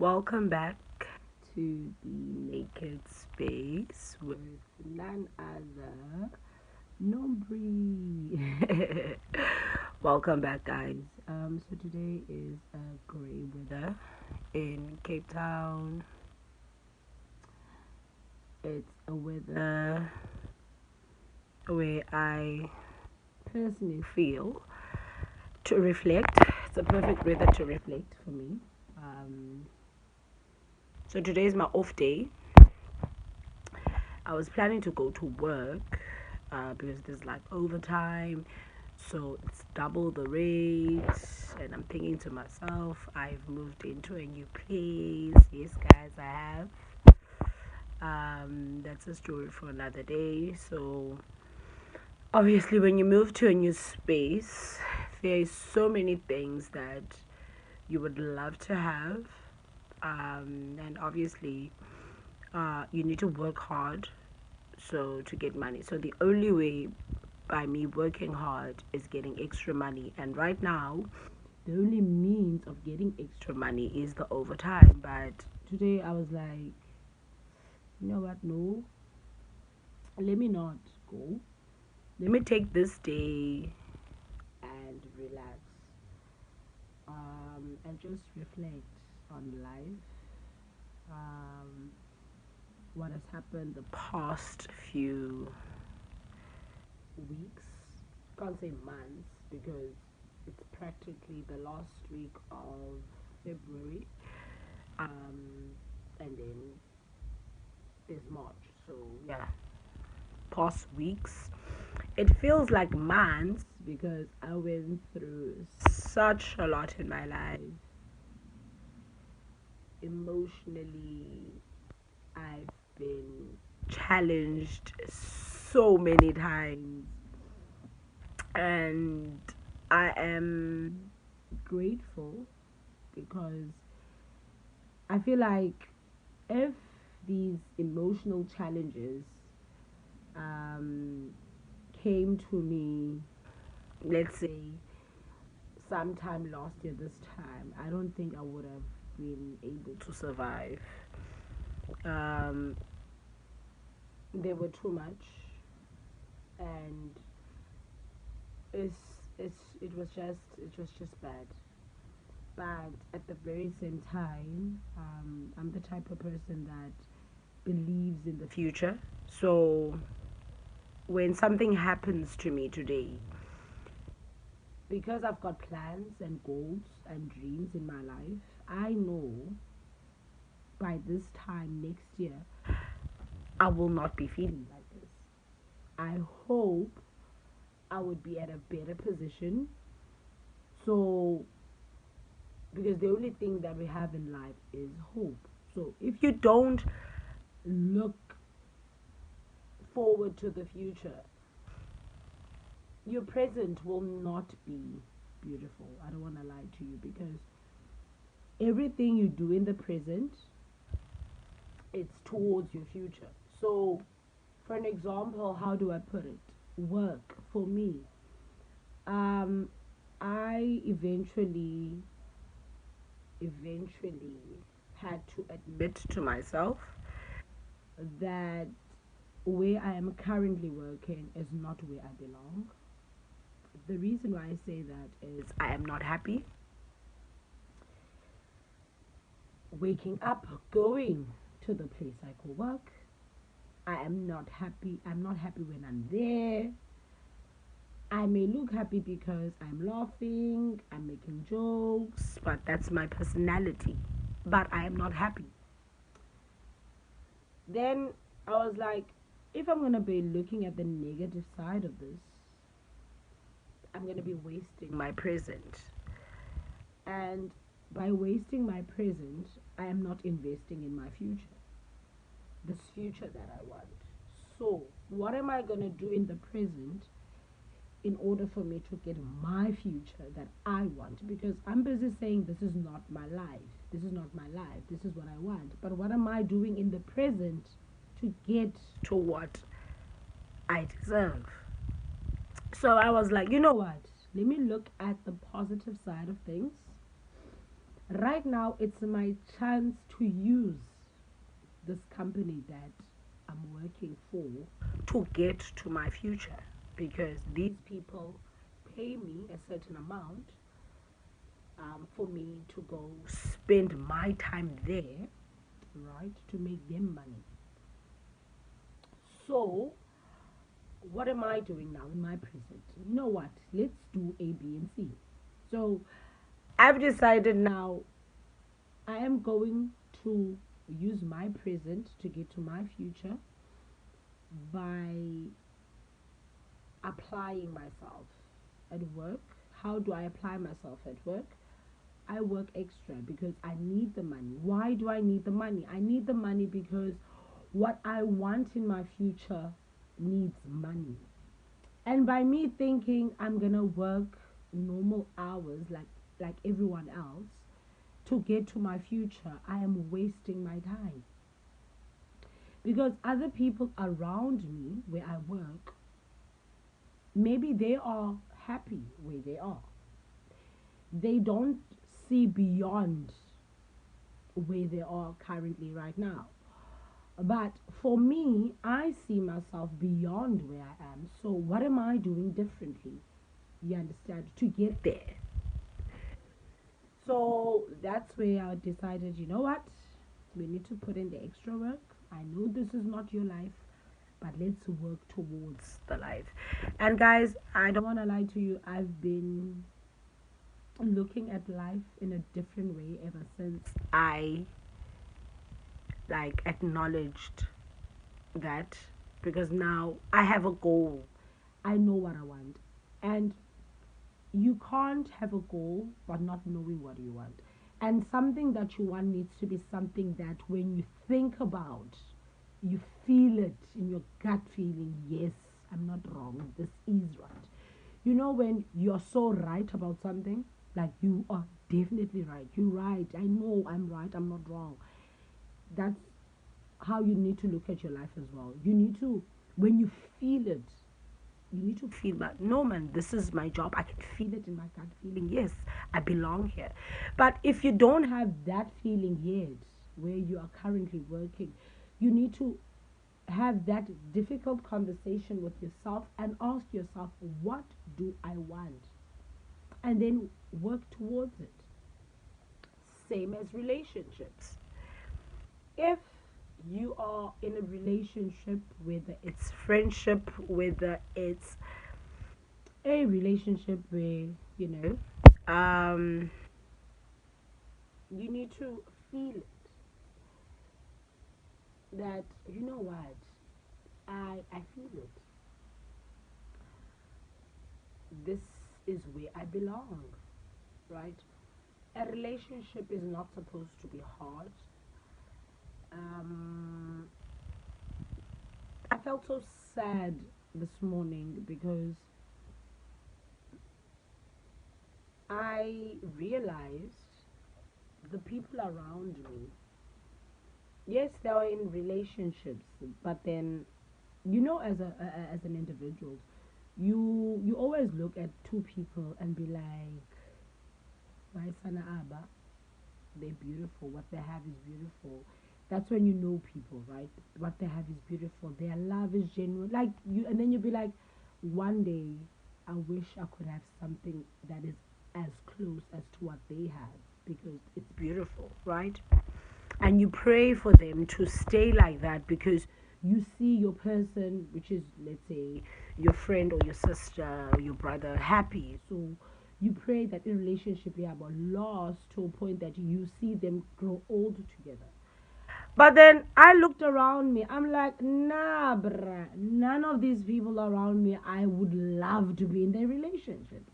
Welcome back to the Naked Space with none other Nombri. Welcome back, guys. So today is gray weather in Cape Town. It's a weather where I personally feel to reflect. It's a perfect weather to reflect for me. So today is my off day. I was planning to go to work because there's like overtime, so it's double the rate. And I'm thinking to myself, I've moved into a new place. Yes, guys, I have. That's a story for another day. So obviously, when you move to a new space, there's so many things that you would love to have, and obviously you need to work hard so to get money. So the only way by me working hard is getting extra money, and right now the only means of getting extra money is the overtime. But today I was like, you know what, no, let me not go, let me take this day and relax, and just reflect on life, what has happened the past few weeks. Can't say months because it's practically the last week of February, and then there's March. So yeah, past weeks. It feels like months because I went through such a lot in my life. Emotionally, I've been challenged so many times, and I am grateful because I feel like if these emotional challenges um, came to me, let's say sometime last year, this time, I don't think I would have been able to survive. Um, they were too much, and it's it was just bad. But at the very same time, I'm the type of person that believes in the future. So when something happens to me today, because I've got plans and goals and dreams in my life, I know by this time next year, I will not be feeling like this. I hope I would be at a better position. So, because the only thing that we have in life is hope. So, if you don't look forward to the future, your present will not be beautiful. I don't want to lie to you because everything you do in the present, it's towards your future. So, for an example, how do I put it? Work for me. Um, I eventually had to admit to myself that where I am currently working is not where I belong. The reason why I say that is I am not happy waking up, going to the place I call work. I am not happy. I'm not happy when I'm there. I may look happy because I'm laughing, I'm making jokes, but that's my personality. But I am not happy. Then I was like, if I'm gonna be looking at the negative side of this, I'm gonna be wasting my present. And by wasting my present, I am not investing in my future, this future that I want. So, what am I gonna do in the present in order for me to get my future that I want? Because I'm busy saying this is not my life. This is not my life. This is what I want. But what am I doing in the present to get to what I deserve? So I was like, you know what? Let me look at the positive side of things. Right now, it's my chance to use this company that I'm working for to get to my future, because these people pay me a certain amount for me to go spend my time there, right, to make them money. So, what am I doing now in my present? You know what? Let's do A, B, and C. So, I've decided now I am going to use my present to get to my future by applying myself at work. How do I apply myself at work? I work extra because I need the money. Why do I need the money? I need the money because what I want in my future needs money. And by me thinking I'm gonna work normal hours like everyone else to get to my future, I am wasting my time. Because other people around me where I work, maybe they are happy where they are. They don't see beyond where they are currently right now. But for me, I see myself beyond where I am. So, what am I doing differently? You understand? To get there. So, that's where I decided, you know what? We need to put in the extra work. I know this is not your life, but let's work towards the life. And, guys, I don't want to lie to you. I've been looking at life in a different way ever since I like acknowledged that, because now I have a goal. I know what I want. And you can't have a goal but not knowing what you want. And something that you want needs to be something that when you think about, you feel it in your gut feeling, yes, I'm not wrong, this is right. You know, when you're so right about something, like you are definitely right, you're right, I know I'm right, I'm not wrong. That's how you need to look at your life as well. You need to, when you feel it, you need to feel that, no man, this is my job, I can feel it in my gut feeling, yes, I belong here. But if you don't have that feeling yet where you are currently working, you need to have that difficult conversation with yourself and ask yourself, what do I want, and then work towards it. Same as relationships. If you are in a relationship, whether it's friendship, whether it's a relationship where, you know, you need to feel it, that, you know what, I feel it, this is where I belong, right? A relationship is not supposed to be hard. um I felt so sad this morning because I realized the people around me, yes, they are in relationships, but then, you know, as an individual, you always look at two people and be like, why sana aba, they're beautiful, what they have is beautiful. That's when you know people, right? What they have is beautiful, their love is genuine, like you, and then you'll be like, one day I wish I could have something that is as close as to what they have, because it's beautiful, right? And you pray for them to stay like that, because you see your person, which is, let's say, your friend or your sister or your brother, happy. So you pray that in relationship they have a loss to a point that you see them grow old together. But then I looked around me. I'm like, nah, bruh. None of these people around me I would love to be in their relationships,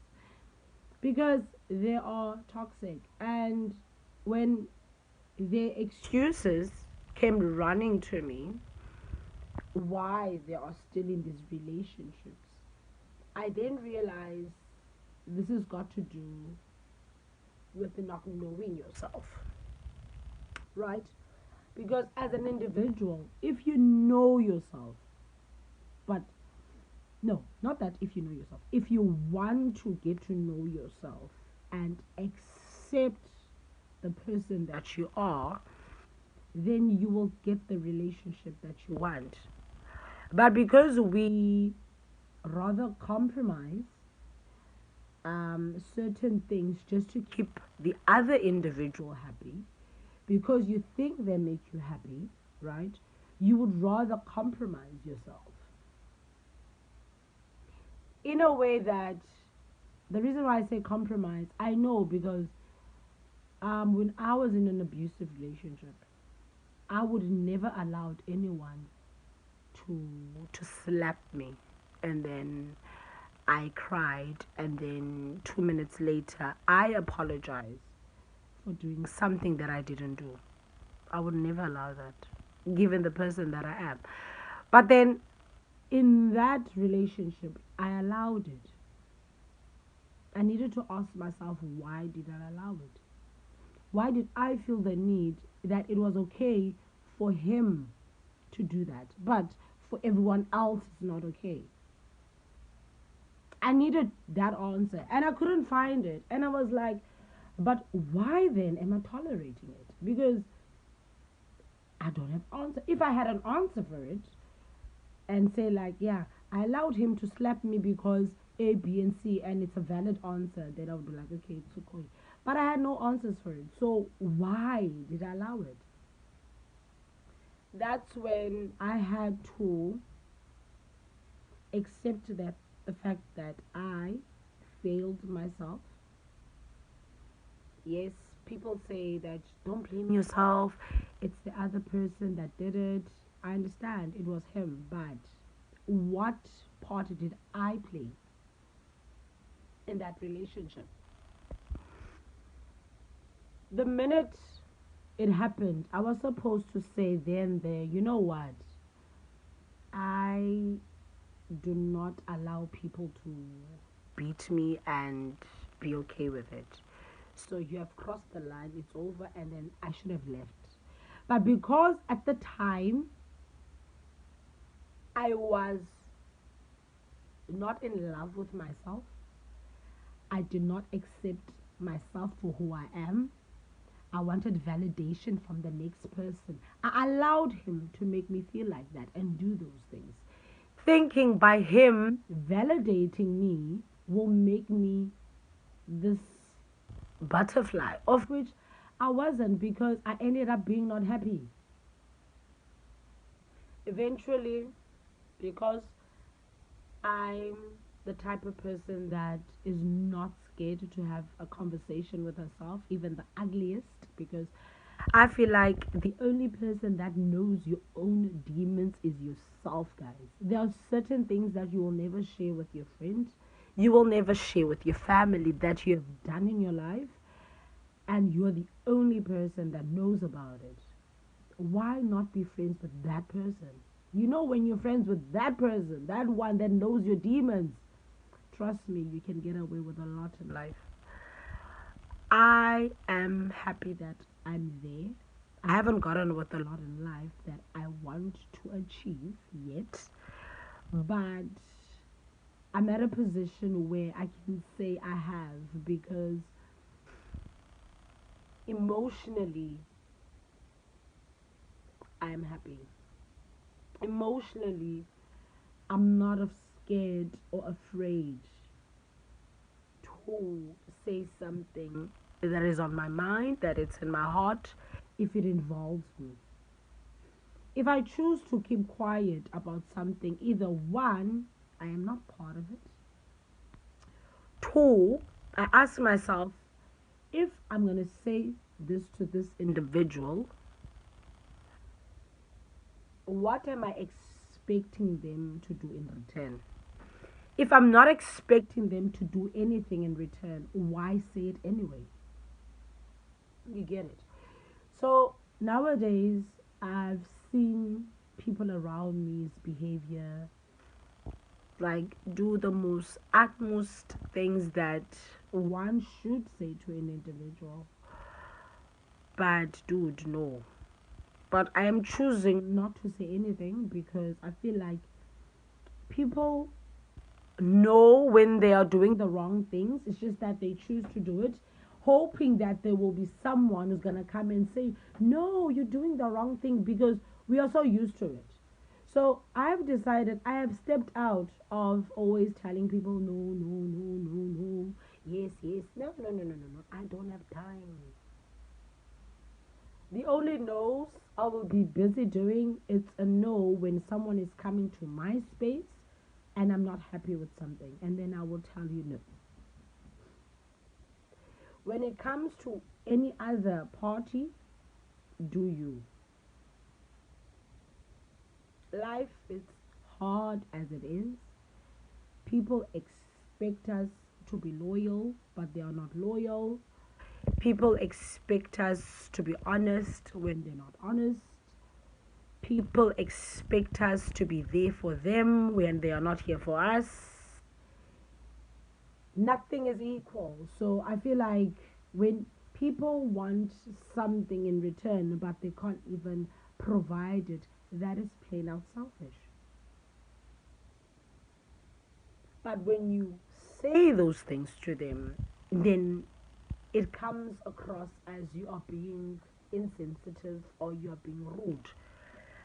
because they are toxic. And when their excuses came running to me why they are still in these relationships, I then realized this has got to do with not knowing yourself, right? Because as an individual, if you know yourself, but no, not that if you know yourself, if you want to get to know yourself and accept the person that you are, then you will get the relationship that you want. But because we rather compromise certain things just to keep the other individual happy, because you think they make you happy, right? You would rather compromise yourself in a way that, the reason why I say compromise, I know because when I was in an abusive relationship, I would never allowed anyone to slap me, and then I cried, and then 2 minutes later I apologized for doing something that I didn't do. I would never allow that, given the person that I am. But then in that relationship, I allowed it. I needed to ask myself, why did I allow it? Why did I feel the need that it was okay for him to do that, but for everyone else it's not okay? I needed that answer and I couldn't find it. And I was like, but why then am I tolerating it? Because I don't have answer. If I had an answer for it and say like, yeah, I allowed him to slap me because A, B, and C, and it's a valid answer, then I would be like, okay, it's okay. But I had no answers for it. So why did I allow it? That's when I had to accept that the fact that I failed myself. Yes, people say that don't blame yourself, it's the other person that did it. I understand it was him, but what part did I play in that relationship? The minute it happened, I was supposed to say then there, you know what? I do not allow people to beat me and be okay with it. So you have crossed the line, it's over, and then I should have left. But because at the time I was not in love with myself, I did not accept myself for who I am. I wanted validation from the next person. I allowed him to make me feel like that and do those things, thinking by him validating me will make me this butterfly, of which I wasn't, because I ended up being not happy. Eventually, because I'm the type of person that is not scared to have a conversation with herself, even the ugliest, because I feel like the only person that knows your own demons is yourself, guys. There are certain things that you will never share with your friends, you will never share with your family that you have done in your life, and you're the only person that knows about it. Why not be friends with that person? You know, when you're friends with that person, that one that knows your demons, trust me, you can get away with a lot in life. I am happy that I'm there. I haven't gotten with a lot in life that I want to achieve yet, but I'm at a position where I can say I have, because emotionally I'm happy. Emotionally, I'm not scared or afraid to say something that is on my mind, that it's in my heart, if it involves me. If I choose to keep quiet about something, either one, I am not part of it. Two, I ask myself, if I'm going to say this to this individual, what am I expecting them to do in return? If I'm not expecting them to do anything in return, why say it anyway? You get it? So nowadays, I've seen people around me's behavior, like do the most utmost things that one should say to an individual. But dude, no. But I am choosing not to say anything because I feel like people know when they are doing the wrong things. It's just that they choose to do it hoping that there will be someone who's going to come and say, no, you're doing the wrong thing, because we are so used to it. So I've decided, I have stepped out of always telling people, no, no, no, no, no, yes, yes, no, no, no, no, no, no, I don't have time. The only no's I will be busy doing, it's a no when someone is coming to my space and I'm not happy with something, and then I will tell you no. When it comes to any other party, do you? Life is hard as it is. People expect us to be loyal, but they are not loyal. People expect us to be honest when they're not honest. People expect us to be there for them when they are not here for us. Nothing is equal. So I feel like when people want something in return but they can't even provide it, that is plain out selfish. But when you say those things to them, then it comes across as you are being insensitive or you are being rude,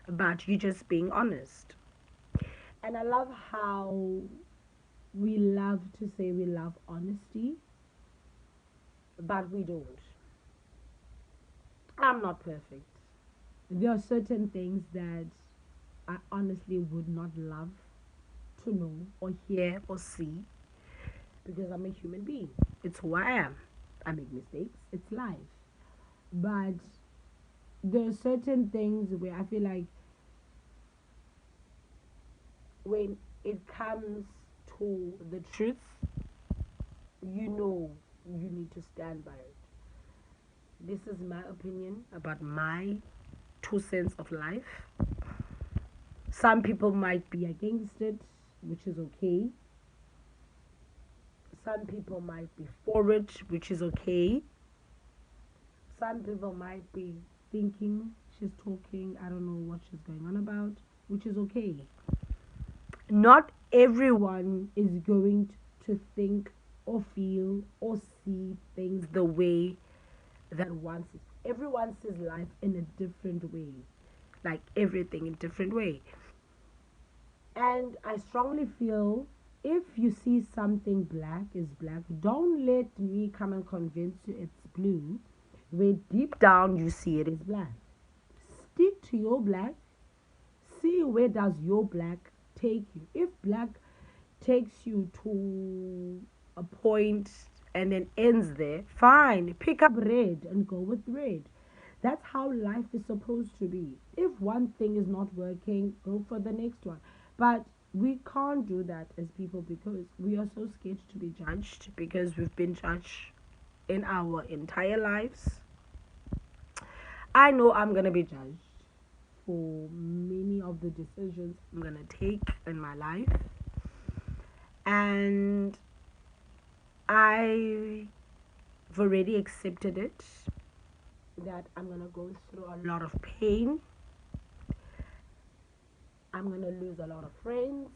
but you're just being honest. And I love how we love to say we love honesty, but we don't. I'm not perfect. There are certain things that I honestly would not love to know or hear or see, because I'm a human being. It's who I am. I make mistakes. It's life. But there are certain things where I feel like when it comes to the truth, you know you need to stand by it. This is my opinion about my 2 cents of life. Some people might be against it, which is okay. Some people might be for it, which is okay. Some people might be thinking she's talking, I don't know what she's going on about, which is okay. Not everyone is going to think or feel or see things the way that one sees. Everyone sees life in a different way, like everything in a different way. And I strongly feel if you see something black is black, don't let me come and convince you it's blue, where deep down you see it is black. Stick to your black. See where does your black take you. If black takes you to a point and then ends there, fine. Pick up red and go with red. That's how life is supposed to be. If one thing is not working, go for the next one. But we can't do that as people because we are so scared to be judged, because we've been judged in our entire lives. I know I'm going to be judged for many of the decisions I'm going to take in my life. And I've already accepted it, that I'm going to go through a lot of pain. I'm going to lose a lot of friends,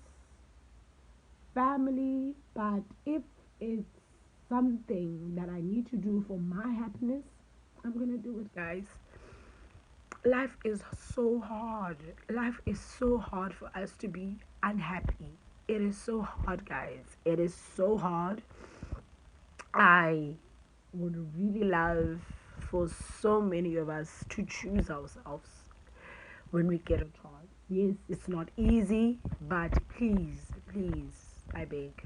family, but if it's something that I need to do for my happiness, I'm going to do it, guys. Life is so hard. Life is so hard for us to be unhappy. It is so hard, guys. It is so hard. I would really love for so many of us to choose ourselves when we get a chance. Yes, it's not easy, but please, please, I beg,